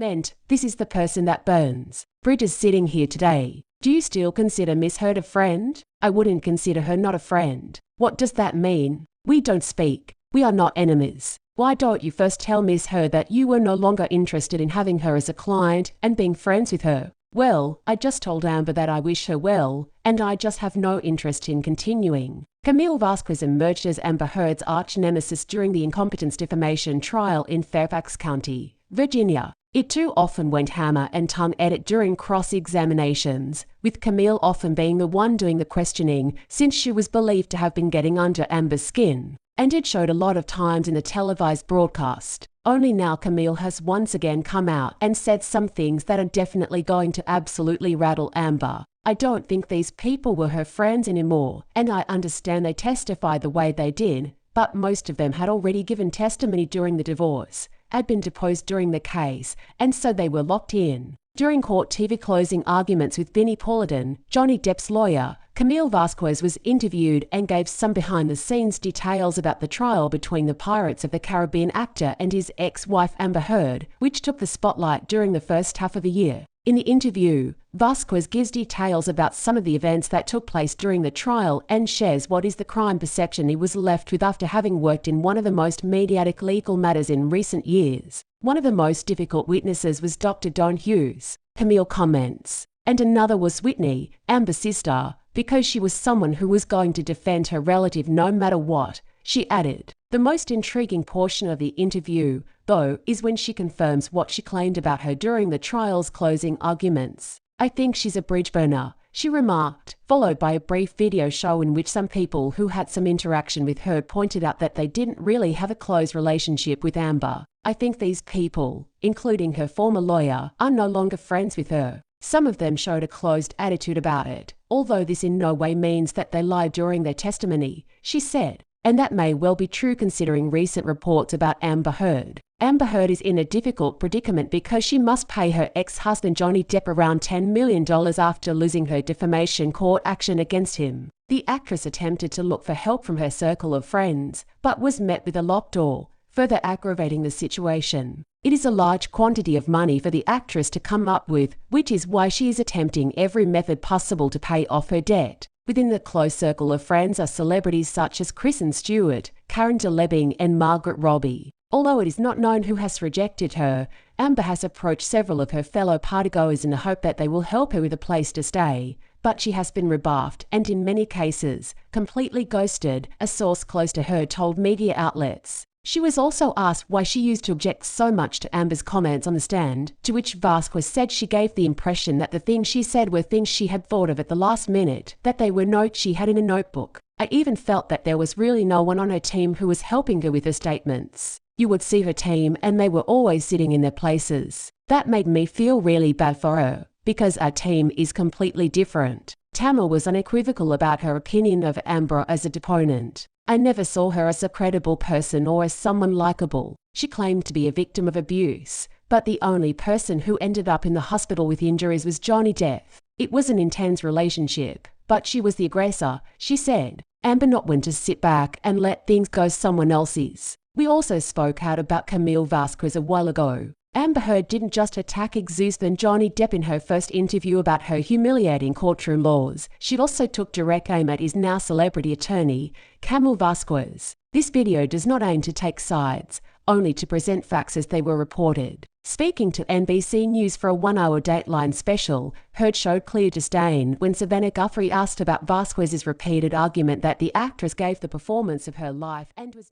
meant, this is the person that burns. Bridget's sitting here today. Do you still consider Miss Heard a friend? I wouldn't consider her not a friend. What does that mean? We don't speak. We are not enemies. Why don't you first tell Miss Heard that you were no longer interested in having her as a client and being friends with her? Well, I just told Amber that I wish her well, and I just have no interest in continuing. Camille Vasquez emerged as Amber Heard's arch-nemesis during the incompetence defamation trial in Fairfax County, Virginia. It too often went hammer and tongue at it during cross-examinations, with Camille often being the one doing the questioning since she was believed to have been getting under Amber's skin. And it showed a lot of times in the televised broadcast. Only now Camille has once again come out and said some things that are definitely going to absolutely rattle Amber. I don't think these people were her friends anymore, and I understand they testified the way they did, but most of them had already given testimony during the divorce, had been deposed during the case, and so they were locked in. During court TV closing arguments with Vinnie Paulidon, Johnny Depp's lawyer, Camille Vasquez was interviewed and gave some behind-the-scenes details about the trial between the Pirates of the Caribbean actor and his ex-wife Amber Heard, which took the spotlight during the first half of the year. In the interview, Vasquez gives details about some of the events that took place during the trial and shares what is the crime perception he was left with after having worked in one of the most mediatic legal matters in recent years. One of the most difficult witnesses was Dr. Don Hughes, Camille comments, and another was Whitney, Amber's sister, because she was someone who was going to defend her relative no matter what, she added. The most intriguing portion of the interview, though, is when she confirms what she claimed about her during the trial's closing arguments. I think she's a bridge burner, she remarked, followed by a brief video show in which some people who had some interaction with her pointed out that they didn't really have a close relationship with Amber. I think these people, including her former lawyer, are no longer friends with her. Some of them showed a closed attitude about it, although this in no way means that they lied during their testimony, she said. And that may well be true considering recent reports about Amber Heard. Amber Heard is in a difficult predicament because she must pay her ex-husband Johnny Depp around $10 million after losing her defamation court action against him. The actress attempted to look for help from her circle of friends, but was met with a locked door, further aggravating the situation. It is a large quantity of money for the actress to come up with, which is why she is attempting every method possible to pay off her debt. Within the close circle of friends are celebrities such as Kristen Stewart, Karen DeLebbing and Margaret Robbie. Although it is not known who has rejected her, Amber has approached several of her fellow partygoers in the hope that they will help her with a place to stay, but she has been rebuffed and in many cases, completely ghosted, a source close to her told media outlets. She was also asked why she used to object so much to Amber's comments on the stand, to which Vasquez said she gave the impression that the things she said were things she had thought of at the last minute, that they were notes she had in a notebook. I even felt that there was really no one on her team who was helping her with her statements. You would see her team and they were always sitting in their places. That made me feel really bad for her, because our team is completely different. Tamar was unequivocal about her opinion of Amber as a deponent. I never saw her as a credible person or as someone likable. She claimed to be a victim of abuse, but the only person who ended up in the hospital with injuries was Johnny Depp. It was an intense relationship, but she was the aggressor, she said. Amber not one to sit back and let things go someone else's. We also spoke out about Camille Vasquez a while ago. Amber Heard didn't just attack ex-husband Johnny Depp in her first interview about her humiliating courtroom laws. She also took direct aim at his now celebrity attorney, Camille Vasquez. This video does not aim to take sides, only to present facts as they were reported. Speaking to NBC News for a 1-hour Dateline special, Heard showed clear disdain when Savannah Guthrie asked about Vasquez's repeated argument that the actress gave the performance of her life and was